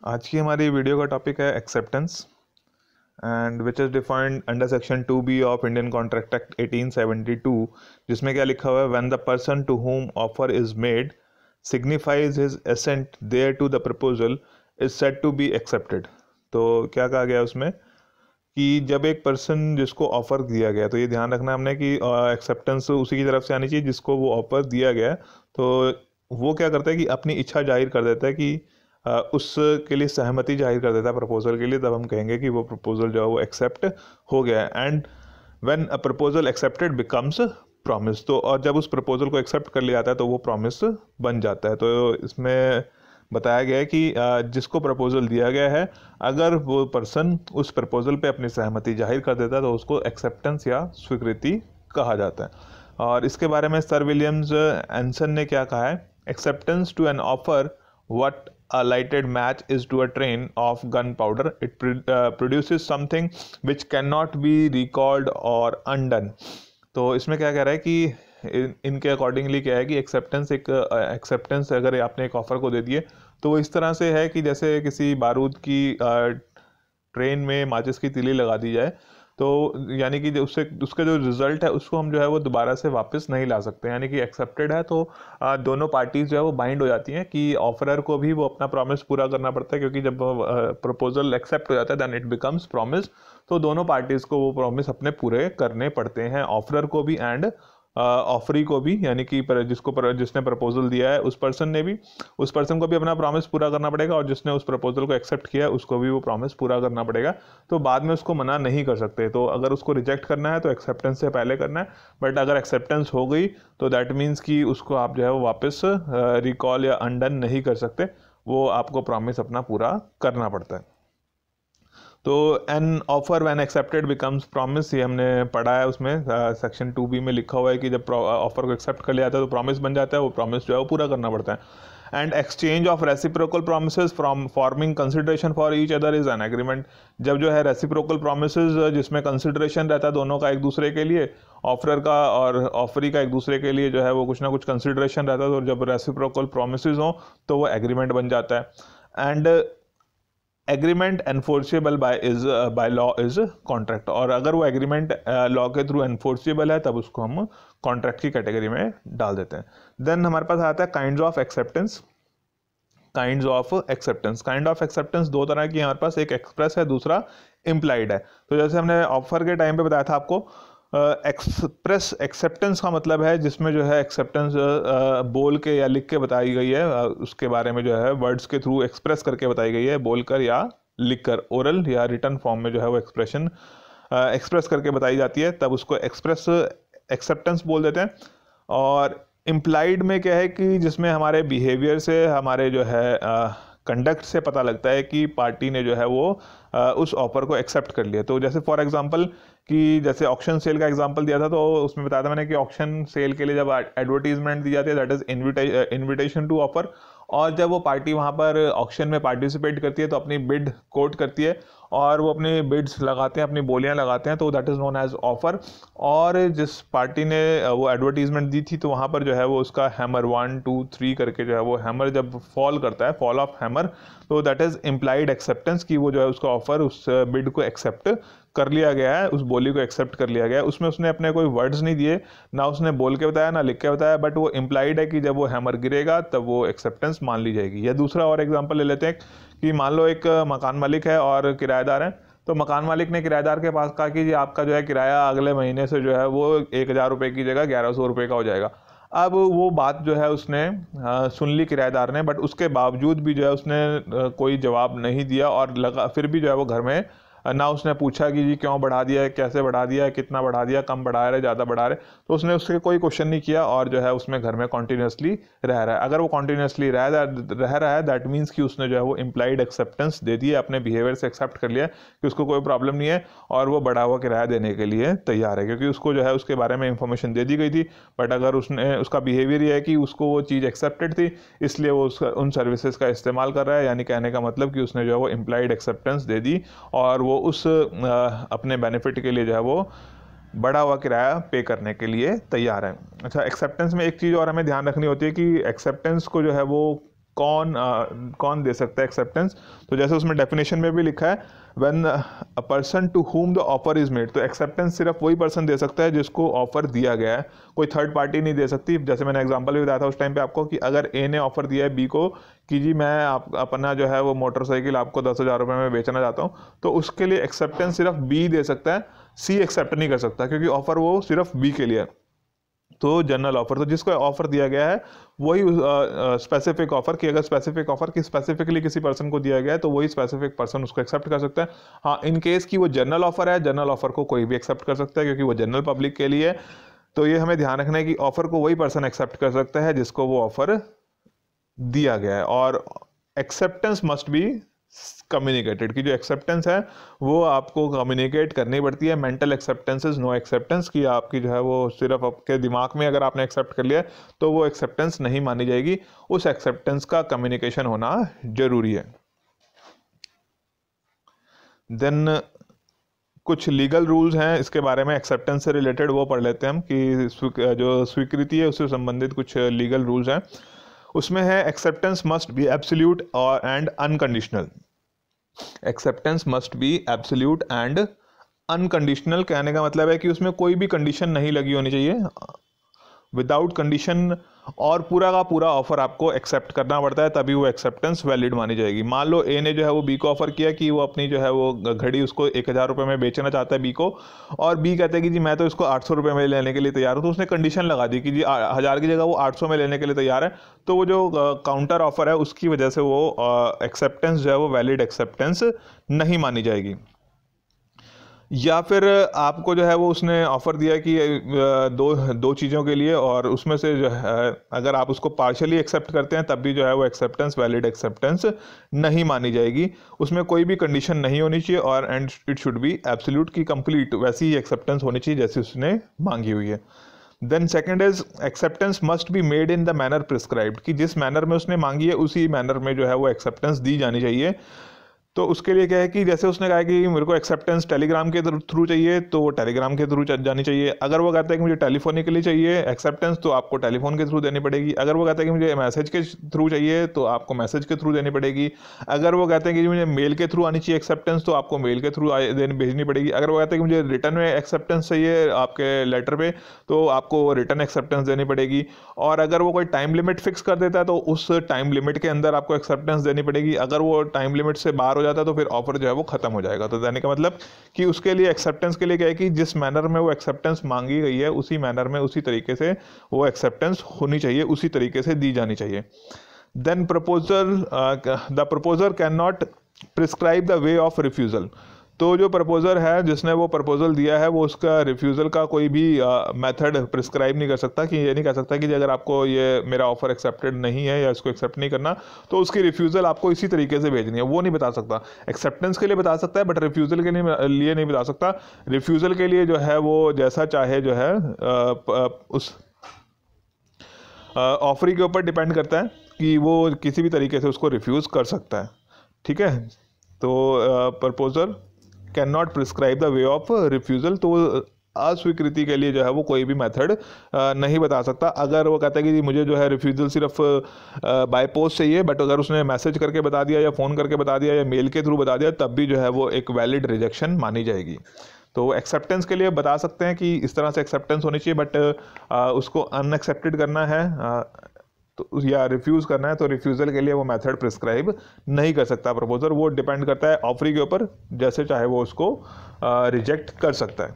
आज की हमारी वीडियो का टॉपिक है acceptance and which is defined under section 2B of Indian Contract Act 1872, जिसमें क्या लिखा हुआ है, when the person to whom offer is made signifies his assent thereto the proposal is said to be accepted. तो क्या कहा गया उसमें कि जब एक पर्सन जिसको ऑफर दिया गया, तो ये ध्यान रखना हमने कि एक्सेप्टेंस उसी की तरफ से आनी चाहिए जिसको वो ऑफर दिया गया है। तो वो क्या करता है कि अपनी इच्छा जाहिर कर देता है कि उसके लिए सहमति जाहिर कर देता है प्रपोजल के लिए, तब हम कहेंगे कि वो प्रपोजल जो है वो एक्सेप्ट हो गया है। And when a proposal accepted becomes promise, तो और जब उस प्रपोजल को एक्सेप्ट कर लिया जाता है तो वो प्रॉमिस बन जाता है। तो इसमें बताया गया है कि जिसको प्रपोजल दिया गया है, अगर वो पर्सन उस प्रपोजल पे अपनी सहमति जाहिर कर देता है तो उसको एक्सेप्टेंस या स्वीकृति कहा जाता है। और इसके बारे में सर विलियम्स एंसन ने क्या कहा है, acceptance to an offer what a lighted match is to a train of gunpowder. It produces something which cannot be recalled or undone. तो इसमें क्या कह रहा है कि इनके अकॉर्डिंगली क्या है कि एक्सेप्टेंस अगर आपने एक ऑफर को दे दिए तो वो इस तरह से है कि जैसे किसी बारूद की ट्रेन में माचिस की तीली लगा दी जाए, तो यानी कि उससे उसका जो रिजल्ट है उसको हम जो है वो दोबारा से वापस नहीं ला सकते। यानी कि एक्सेप्टेड है तो दोनों पार्टीज जो है वो बाइंड हो जाती हैं कि ऑफरर को भी वो अपना प्रॉमिस पूरा करना पड़ता है, क्योंकि जब प्रपोजल एक्सेप्ट हो जाता है देन इट बिकम्स प्रॉमिस। तो दोनों पार्टीज को वो प्रॉमिस अपने पूरे करने पड़ते हैं, ऑफरर को भी एंड ऑफरी को भी, यानी कि जिसने प्रपोजल दिया है उस पर्सन को भी अपना प्रॉमिस पूरा करना पड़ेगा, और जिसने उस प्रपोजल को एक्सेप्ट किया है उसको भी वो प्रॉमिस पूरा करना पड़ेगा। तो बाद में उसको मना नहीं कर सकते। तो अगर उसको रिजेक्ट करना है तो एक्सेप्टेंस से पहले करना है, बट अगर एक्सेप्टेंस हो गई तो दैट मीन्स कि उसको आप जो है वो वापस रिकॉल या अनडन नहीं कर सकते, वो आपको प्रॉमिस अपना पूरा करना पड़ता है। तो an offer when accepted becomes promise, ये हमने पढ़ा है, उसमें सेक्शन 2B में लिखा हुआ है कि जब ऑफर को एक्सेप्ट कर लिया जाता है तो प्रॉमिस बन जाता है, वो प्रॉमिस जो है वो पूरा करना पड़ता है। And exchange of reciprocal promises from forming consideration for each other is an agreement. जब जो है रेसिप्रोकल प्रोमिसेस जिसमें कंसिडरेशन रहता है दोनों का एक दूसरे के लिए, ऑफरर का और ऑफरी का एक दूसरे के लिए जो है वो कुछ ना कुछ कंसिडरेशन रहता है, तो जब रेसिप्रोकल प्रोमिसेस हो तो वो एग्रीमेंट बन जाता है। And agreement enforceable by law is contract, और अगर वो एग्रीमेंट लॉ के थ्रू एनफोर्सेबल है तब उसको हम कॉन्ट्रैक्ट की कैटेगरी में डाल देते हैं। देन हमारे पास आता है kinds of acceptance. Kind of acceptance दो तरह की हमारे पास, एक एक्सप्रेस है, दूसरा इम्प्लाइड है। तो जैसे हमने ऑफर के टाइम पे बताया था आपको, एक्सप्रेस एक्सेप्टेंस का मतलब है जिसमें जो है एक्सेप्टेंस बोल के या लिख के बताई गई है, उसके बारे में जो है वर्ड्स के थ्रू एक्सप्रेस करके बताई गई है, बोलकर या लिखकर, ओरल या रिटन फॉर्म में जो है वो एक्सप्रेशन एक्सप्रेस करके बताई जाती है, तब उसको एक्सप्रेस एक्सेप्टेंस बोल देते हैं। और इम्प्लाइड में क्या है कि जिसमें हमारे बिहेवियर से, हमारे जो है कंडक्ट से पता लगता है कि पार्टी ने जो है वो उस ऑफर को एक्सेप्ट कर लिया। तो जैसे फॉर एग्जांपल कि जैसे ऑक्शन सेल का एग्जांपल दिया था, तो उसमें बताया था मैंने कि ऑक्शन सेल के लिए जब एडवर्टीजमेंट दी जाती है that is invitation to offer, और जब वो पार्टी वहाँ पर ऑक्शन में पार्टिसिपेट करती है तो अपनी बिड कोट करती है और वो अपने बिड्स लगाते हैं, अपनी बोलियां लगाते हैं, तो that is known as offer. और जिस पार्टी ने वो एडवर्टीजमेंट दी थी तो वहाँ पर जो है वो उसका हैमर 1 2 3 करके जो है वो हैमर जब फॉल करता है, फॉल ऑफ हैमर, तो दैट इज़ इम्प्लाइड एक्सेप्टेंस कि वो जो है उसका ऑफर, उस बिड को एक्सेप्ट कर लिया गया है, उस बोली को एक्सेप्ट कर लिया गया है। उसमें उसने अपने कोई वर्ड्स नहीं दिए, ना उसने बोल के बताया ना लिख के बताया, बट वो इम्प्लाइड है कि जब वो हैमर गिरेगा तब वो एक्सेप्टेंस मान ली जाएगी। या दूसरा और एग्जांपल ले लेते हैं कि मान लो एक मकान मालिक है और किराएदार है, तो मकान मालिक ने किराएदार के पास कहा कि जी आपका जो है किराया अगले महीने से जो है वो 1,000 रुपये की जगह 1,100 रुपये का हो जाएगा। अब वो बात जो है उसने सुन ली किराएदार ने, बट उसके बावजूद भी जो है उसने कोई जवाब नहीं दिया, और लगा फिर भी जो है वो घर में ना उसने पूछा कि जी क्यों बढ़ा दिया है, कैसे बढ़ा दिया है, कितना बढ़ा दिया, कम बढ़ा रहे, ज़्यादा बढ़ा रहे, तो उसने उसके कोई क्वेश्चन नहीं किया और जो है उसमें घर में कॉन्टीन्यूसली रह रहा है। अगर वो कॉन्टीन्यूसली रह रहा है दैट मीन्स कि उसने जो है वो इम्प्लाइड एक्सेप्टेंस दे दी है, अपने बिहेवियर से एक्सेप्ट कर लिया कि उसको कोई प्रॉब्लम नहीं है और वो बढ़ा हुआ किराया देने के लिए तैयार है, क्योंकि उसको जो है उसके बारे में इंफॉर्मेशन दे दी गई थी। बट अगर उसका बिहेवियर ये है कि उसको वो चीज़ एक्सेप्टेड थी, इसलिए वो उन सर्विसेज का इस्तेमाल कर रहा है, यानी कहने का मतलब कि उसने जो है वो इम्प्लाइड एक्सेप्टेंस दे दी और वो उस अपने बेनिफिट के लिए जो है वो बढ़ा हुआ किराया पे करने के लिए तैयार है। अच्छा, एक्सेप्टेंस में एक चीज़ और हमें ध्यान रखनी होती है कि एक्सेप्टेंस को जो है वो कौन दे सकता है एक्सेप्टेंस। तो जैसे उसमें डेफिनेशन में भी लिखा है when a person to whom the offer is made, तो एक्सेप्टेंस सिर्फ वही पर्सन दे सकता है जिसको ऑफर दिया गया है, कोई थर्ड पार्टी नहीं दे सकती। जैसे मैंने एग्जांपल भी बताया था उस टाइम पे आपको कि अगर ए ने ऑफर दिया है बी को कि जी मैं अपना जो है वो मोटरसाइकिल आपको 10,000 रुपये में बेचना चाहता हूँ, तो उसके लिए एक्सेप्टेंस सिर्फ बी दे सकता है, सी एक्सेप्ट नहीं कर सकता क्योंकि ऑफर वो सिर्फ बी के लिए है। तो जनरल ऑफर, तो जिसको ऑफर दिया गया है वही स्पेसिफिक ऑफर की, अगर स्पेसिफिक ऑफर की स्पेसिफिकली किसी पर्सन को दिया गया है तो वही स्पेसिफिक पर्सन उसको एक्सेप्ट कर सकता है। हाँ, इन केस की वो जनरल ऑफर है, जनरल ऑफर को कोई भी एक्सेप्ट कर सकता है क्योंकि वो जनरल पब्लिक के लिए है। तो ये हमें ध्यान रखना है कि ऑफर को वही पर्सन एक्सेप्ट कर सकता है जिसको वो ऑफर दिया गया है। और एक्सेप्टेंस मस्ट बी कम्युनिकेटेड, की जो एक्सेप्टेंस है वो आपको कम्युनिकेट करनी पड़ती है। Mental acceptance is no acceptance, की आपकी जो है वो सिर्फ आपके दिमाग में अगर आपने एक्सेप्ट कर लिया तो वो एक्सेप्टेंस नहीं मानी जाएगी, उस एक्सेप्टेंस का कम्युनिकेशन होना जरूरी है। देन कुछ लीगल रूल्स हैं इसके बारे में एक्सेप्टेंस से रिलेटेड, वो पढ़ लेते हैं हम कि जो स्वीकृति है उससे संबंधित कुछ लीगल रूल्स हैं। उसमें है एक्सेप्टेंस मस्ट बी एब्सोल्यूट और and unconditional. Acceptance must B absolute and unconditional, कहने का मतलब है कि उसमें कोई भी कंडीशन नहीं लगी होनी चाहिए, विदाउट कंडीशन, और पूरा का पूरा ऑफर आपको एक्सेप्ट करना पड़ता है तभी वो एक्सेप्टेंस वैलिड मानी जाएगी। मान लो ए ने जो है वो बी को ऑफर किया कि वो अपनी जो है वो घड़ी उसको 1,000 रुपये में बेचना चाहता है बी को, और बी कहते हैं कि जी मैं तो इसको 800 रुपये में लेने के लिए तैयार हूँ, तो उसने कंडीशन लगा दी कि जी 1,000 की जगह वो 800 में लेने के लिए तैयार है, तो वो जो काउंटर ऑफर है उसकी वजह से वो एक्सेप्टेंस जो है वो वैलिड एक्सेप्टेंस नहीं मानी जाएगी। या फिर आपको जो है वो उसने ऑफ़र दिया कि दो चीज़ों के लिए, और उसमें से जो है अगर आप उसको पार्शियली एक्सेप्ट करते हैं तब भी जो है वो एक्सेप्टेंस वैलिड एक्सेप्टेंस नहीं मानी जाएगी। उसमें कोई भी कंडीशन नहीं होनी चाहिए और and it should be absolute की कंप्लीट वैसी ही एक्सेप्टेंस होनी चाहिए जैसी उसने मांगी हुई है। Then second is acceptance must be made in the manner prescribed, कि जिस मैनर में उसने मांगी है उसी मैनर में जो है वो एक्सेप्टेंस दी जानी चाहिए। तो उसके लिए क्या है कि जैसे उसने कहा कि मेरे को एक्सेप्टेंस टेलीग्राम के थ्रू चाहिए तो वो टेलीग्राम के थ्रू जानी चाहिए। अगर वो कहता है कि मुझे टेलीफोनिकली चाहिए एक्सेप्टेंस तो आपको टेलीफोन के थ्रू देनी पड़ेगी। अगर वो कहता है कि मुझे मैसेज के थ्रू चाहिए तो आपको मैसेज के थ्रू देनी पड़ेगी। अगर वो कहते हैं कि मुझे मेल के थ्रू आनी चाहिए एक्सेप्टेंस तो आपको मेल के थ्रू भेजनी पड़ेगी। अगर वो कहते हैं कि मुझे रिटर्न में एक्सेप्टेंस चाहिए आपके लेटर पे तो आपको रिटर्न एक्सेप्टेंस देनी पड़ेगी। और अगर वो कोई टाइम लिमिट फिक्स कर देता है तो उस टाइम लिमिट के अंदर आपको एक्सेप्टेंस देनी पड़ेगी। अगर वो टाइम लिमिट से बाहर हो जाता है तो फिर ऑफर जो है वो खत्म हो जाएगा। तो देने का मतलब कि उसके लिए एक्सेप्टेंस के लिए क्या है कि जिस मैनर में वो एक्सेप्टेंस मांगी गई है उसी मैनर में उसी तरीके से वो एक्सेप्टेंस होनी चाहिए, उसी तरीके से दी जानी चाहिए। Then the proposer cannot prescribe the way of refusal, तो जो प्रपोजर है जिसने वो प्रपोजल दिया है वो उसका रिफ्यूज़ल का कोई भी मेथड प्रिस्क्राइब नहीं कर सकता, कि ये नहीं कह सकता कि अगर आपको ये मेरा ऑफर एक्सेप्टेड नहीं है या इसको एक्सेप्ट नहीं करना तो उसकी रिफ्यूज़ल आपको इसी तरीके से भेजनी है, वो नहीं बता सकता। एक्सेप्टेंस के लिए बता सकता है बट रिफ्यूज़ल के लिए नहीं बता सकता। रिफ्यूज़ल के लिए जो है वो जैसा चाहे जो है उस ऑफरी के ऊपर डिपेंड करता है कि वो किसी भी तरीके से उसको रिफ्यूज़ कर सकता है। ठीक है, तो proposer cannot prescribe the way of refusal, तो अस्वीकृति के लिए जो है वो कोई भी मेथड नहीं बता सकता। अगर वो कहता है कि मुझे जो है रिफ्यूज़ल सिर्फ बाय पोस्ट चाहिए, बट अगर उसने मैसेज करके बता दिया या फ़ोन करके बता दिया या मेल के थ्रू बता दिया तब भी जो है वो एक वैलिड रिजेक्शन मानी जाएगी। तो एक्सेप्टेंस के लिए बता सकते हैं कि इस तरह से एक्सेप्टेंस होनी चाहिए, बट उसको अनएक्सेप्टेड करना है तो या रिफ्यूज़ करना है तो रिफ्यूज़ल के लिए वो मेथड प्रिस्क्राइब नहीं कर सकता प्रपोजर। वो डिपेंड करता है ऑफरी के ऊपर, जैसे चाहे वो उसको रिजेक्ट कर सकता है।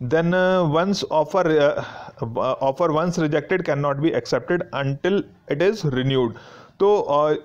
Then once offer once rejected cannot be accepted until it is renewed, तो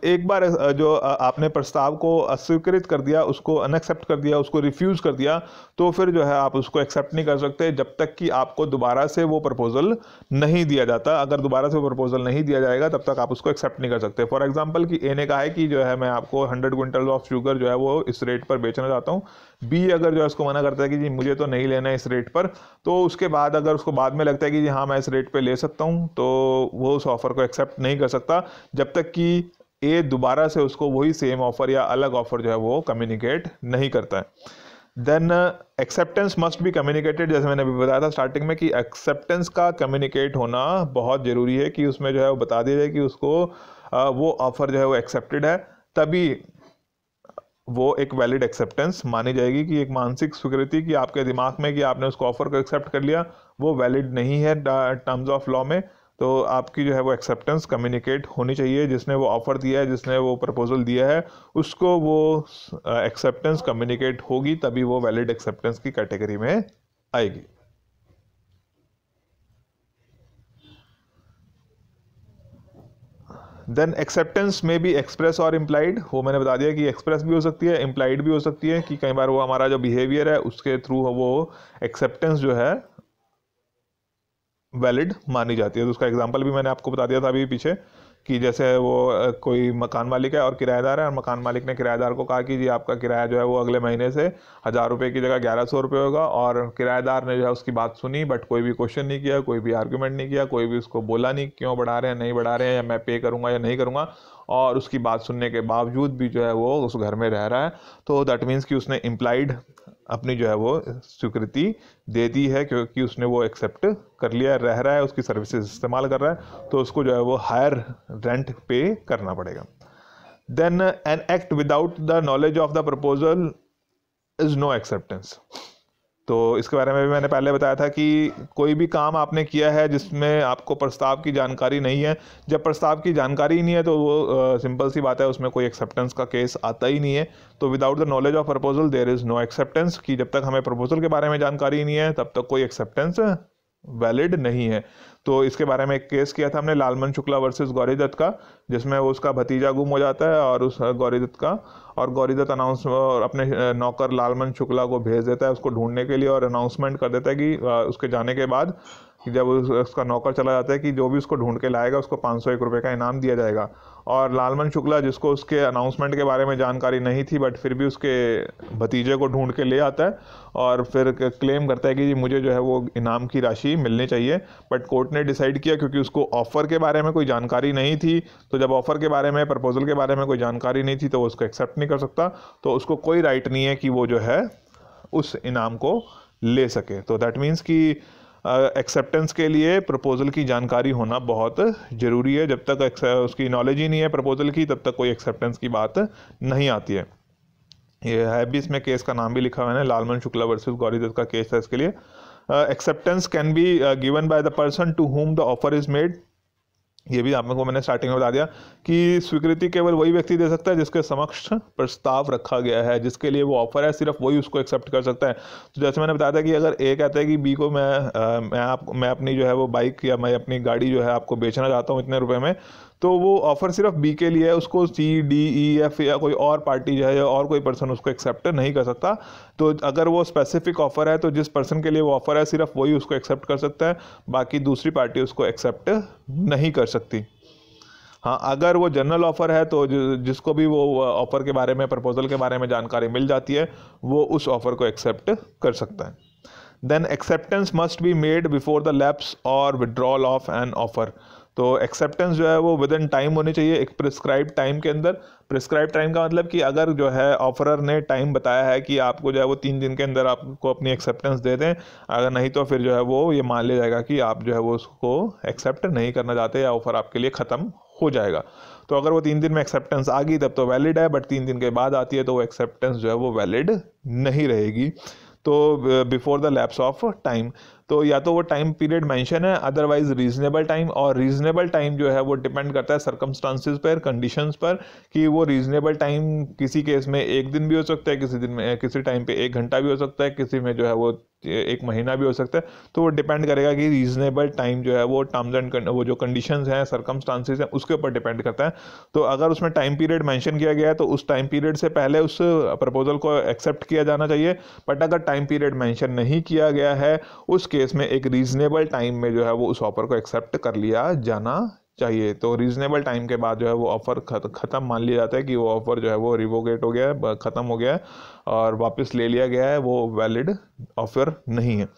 एक बार जो आपने प्रस्ताव को अस्वीकृत कर दिया, उसको अनएक्सेप्ट कर दिया, उसको रिफ्यूज़ कर दिया, तो फिर जो है आप उसको एक्सेप्ट नहीं कर सकते जब तक कि आपको दोबारा से वो प्रपोजल नहीं दिया जाता। अगर दोबारा से वो प्रपोजल नहीं दिया जाएगा तब तक आप उसको एक्सेप्ट नहीं कर सकते। फॉर एग्जांपल कि ए ने कहा है कि जो है मैं आपको 100 क्विंटल ऑफ शुगर जो है वो इस रेट पर बेचना चाहता हूँ। बी अगर जो है उसको मना करता है कि जी मुझे तो नहीं लेना है इस रेट पर, तो उसके बाद अगर उसको बाद में लगता है कि जी हाँ मैं इस रेट पे ले सकता हूँ, तो वो उस ऑफ़र को एक्सेप्ट नहीं कर सकता जब तक कि ए दोबारा से उसको वही सेम ऑफ़र या अलग ऑफ़र जो है वो कम्युनिकेट नहीं करता है। Then acceptance must be communicated, जैसे मैंने अभी बताया था स्टार्टिंग में कि एक्सेप्टेंस का कम्युनिकेट होना बहुत ज़रूरी है, कि उसमें जो है वो बता दिया जाए कि उसको वो ऑफ़र जो है वो एक्सेप्टेड है, तभी वो एक वैलिड एक्सेप्टेंस मानी जाएगी। कि एक मानसिक स्वीकृति कि आपके दिमाग में कि आपने उसको ऑफर को एक्सेप्ट कर लिया, वो वैलिड नहीं है टर्म्स ऑफ लॉ में। तो आपकी जो है वो एक्सेप्टेंस कम्युनिकेट होनी चाहिए, जिसने वो ऑफर दिया है, जिसने वो प्रपोजल दिया है, उसको वो एक्सेप्टेंस कम्युनिकेट होगी, तभी वो वैलिड एक्सेप्टेंस की कैटेगरी में आएगी। देन एक्सेप्टेंस में भी एक्सप्रेस और इम्प्लाइड, वो मैंने बता दिया कि एक्सप्रेस भी हो सकती है, इम्प्लाइड भी हो सकती है, कि कई बार वो हमारा जो बिहेवियर है उसके थ्रू वो एक्सेप्टेंस जो है वैलिड मानी जाती है। तो उसका एग्जांपल भी मैंने आपको बता दिया था अभी पीछे, कि जैसे वो कोई मकान मालिक है और किराएदार है, और मकान मालिक ने किराएदार को कहा कि जी आपका किराया जो है वो अगले महीने से 1000 रुपये की जगह 1100 रुपये होगा, और किराएदार ने जो है उसकी बात सुनी, बट कोई भी क्वेश्चन नहीं किया, कोई भी आर्ग्यूमेंट नहीं किया, कोई भी उसको बोला नहीं क्यों बढ़ा रहे हैं, नहीं बढ़ा रहे हैं, या मैं पे करूँगा या नहीं करूँगा, और उसकी बात सुनने के बावजूद भी जो है वो उस घर में रह रहा है। तो दैट मीन्स कि उसने इम्प्लाइड अपनी जो है वो स्वीकृति दे दी है, क्योंकि उसने वो एक्सेप्ट कर लिया, रह रहा है, उसकी सर्विसेज इस्तेमाल कर रहा है, तो उसको जो है वो हायर रेंट पे करना पड़ेगा। Then an act without the knowledge of the proposal is no acceptance. तो इसके बारे में भी मैंने पहले बताया था कि कोई भी काम आपने किया है जिसमें आपको प्रस्ताव की जानकारी नहीं है, जब प्रस्ताव की जानकारी ही नहीं है तो वो सिंपल सी बात है, उसमें कोई एक्सेप्टेंस का केस आता ही नहीं है। तो without the knowledge of proposal there is no acceptance, कि जब तक हमें प्रपोजल के बारे में जानकारी नहीं है तब तक कोई एक्सेप्टेंस वैलिड नहीं है। तो इसके बारे में एक केस किया था हमने, लालमन शुक्ला वर्सेस गौरी दत्त का, जिसमें वो उसका भतीजा गुम हो जाता है और उस गौरी दत्त का, और गौरी दत्त अनाउंस अपने नौकर लालमन शुक्ला को भेज देता है उसको ढूंढने के लिए, और अनाउंसमेंट कर देता है कि उसके जाने के बाद कि जब उसका नौकर चला जाता है कि जो भी उसको ढूंढ के लाएगा उसको 501 रुपये का इनाम दिया जाएगा। और लालमन शुक्ला, जिसको उसके अनाउंसमेंट के बारे में जानकारी नहीं थी, बट फिर भी उसके भतीजे को ढूंढ के ले आता है और फिर क्लेम करता है कि जी मुझे जो है वो इनाम की राशि मिलनी चाहिए। बट कोर्ट ने डिसाइड किया, क्योंकि उसको ऑफ़र के बारे में कोई जानकारी नहीं थी, तो जब ऑफ़र के बारे में, प्रपोजल के बारे में कोई जानकारी नहीं थी तो वो उसको एक्सेप्ट नहीं कर सकता, तो उसको कोई राइट नहीं है कि वो जो है उस इनाम को ले सके। तो दैट मीन्स कि एक्सेप्टेंस के लिए प्रपोजल की जानकारी होना बहुत ज़रूरी है। जब तक उसकी नॉलेज ही नहीं है प्रपोजल की, तब तक कोई एक्सेप्टेंस की बात नहीं आती है। ये है भी, इसमें केस का नाम भी लिखा हुआ है, लालमन शुक्ला वर्सेस गौरी दत्त का केस है इसके लिए। Acceptance can be given by the person to whom the offer is made. ये भी आपको मैंने स्टार्टिंग में बता दिया कि स्वीकृति केवल वही व्यक्ति दे सकता है जिसके समक्ष प्रस्ताव रखा गया है, जिसके लिए वो ऑफर है, सिर्फ वही उसको एक्सेप्ट कर सकता है। तो जैसे मैंने बताया था कि अगर ए कहता है कि बी को मैं अपनी जो है वो बाइक या मैं अपनी गाड़ी जो है आपको बेचना चाहता हूँ इतने रुपए में, तो वो ऑफर सिर्फ बी के लिए है, उसको सी डी ई एफ या कोई और पार्टी जो है या और कोई पर्सन उसको एक्सेप्ट नहीं कर सकता। तो अगर वो स्पेसिफिक ऑफर है तो जिस पर्सन के लिए वो ऑफर है सिर्फ वही उसको एक्सेप्ट कर सकता है, बाकी दूसरी पार्टी उसको एक्सेप्ट नहीं कर सकती। हाँ, अगर वो जनरल ऑफर है तो जिसको भी वो ऑफर के बारे में, प्रपोजल के बारे में जानकारी मिल जाती है, वो उस ऑफर को एक्सेप्ट कर सकता है। Then acceptance must be made before the lapse और विड्रॉल ऑफ एन ऑफर। तो एक्सेप्टेंस जो है वो विद इन टाइम होनी चाहिए, एक प्रिस्क्राइब टाइम के अंदर। प्रिस्क्राइब टाइम का मतलब कि अगर जो है ऑफरर ने टाइम बताया है कि आपको जो है वो 3 दिन के अंदर आपको अपनी एक्सेप्टेंस दे दें, अगर नहीं तो फिर जो है वो ये मान लिया जाएगा कि आप जो है वो उसको एक्सेप्ट नहीं करना चाहते या ऑफर आपके लिए ख़त्म हो जाएगा। तो अगर वो 3 दिन में एक्सेप्टेंस आ गई तब तो वैलिड है, बट 3 दिन के बाद आती है तो वो एक्सेप्टेंस जो है वो वैलिड नहीं रहेगी। तो before the lapse of time, तो या तो वो टाइम पीरियड मेंशन है, अदरवाइज रीजनेबल टाइम। और रीजनेबल टाइम जो है वो डिपेंड करता है सर्कमस्टांसिस पर, कंडीशंस पर, कि वो रीजनेबल टाइम किसी केस में 1 दिन भी हो सकता है, किसी दिन में, किसी टाइम पे 1 घंटा भी हो सकता है, किसी में जो है वो 1 महीना भी हो सकता है। तो वो डिपेंड करेगा कि रीजनेबल टाइम जो है वो टर्म्स एंड वो जो कंडीशंस हैं, सर्कमस्टांसिस हैं, उसके ऊपर डिपेंड करता है। तो अगर उसमें टाइम पीरियड मेंशन किया गया है तो उस टाइम पीरियड से पहले उस प्रपोजल को एक्सेप्ट किया जाना चाहिए। बट अगर टाइम पीरियड मेंशन नहीं किया गया है, उस केस में एक रीजनेबल टाइम में जो है वो उस ऑफर को एक्सेप्ट कर लिया जाना चाहिए। तो रीजनेबल टाइम के बाद जो है वो ऑफर ख़त्म मान लिया जाता है कि वो ऑफर जो है वो रिवोकेट हो गया है, ख़त्म हो गया है और वापस ले लिया गया है, वो वैलिड ऑफर नहीं है।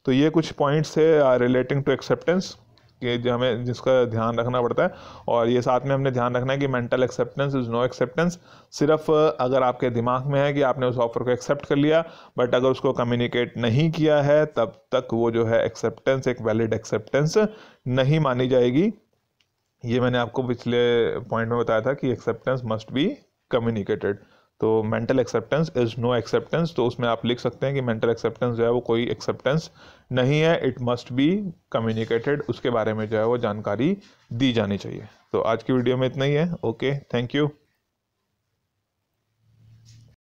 तो ये कुछ पॉइंट्स है रिलेटिंग टू एक्सेप्टेंस, कि जो हमें जिसका ध्यान रखना पड़ता है। और ये साथ में हमने ध्यान रखना है कि mental acceptance is no acceptance. सिर्फ अगर आपके दिमाग में है कि आपने उस ऑफर को एक्सेप्ट कर लिया, बट अगर उसको कम्युनिकेट नहीं किया है, तब तक वो जो है एक्सेप्टेंस एक वैलिड एक्सेप्टेंस नहीं मानी जाएगी। ये मैंने आपको पिछले पॉइंट में बताया था कि एक्सेप्टेंस मस्ट बी कम्युनिकेटेड। तो mental acceptance is no acceptance, तो उसमें आप लिख सकते हैं कि मेंटल एक्सेप्टेंस जो है वो कोई एक्सेप्टेंस नहीं है, इट मस्ट बी कम्युनिकेटेड, उसके बारे में जो है वो जानकारी दी जानी चाहिए। तो आज की वीडियो में इतना ही है। Okay, thank you.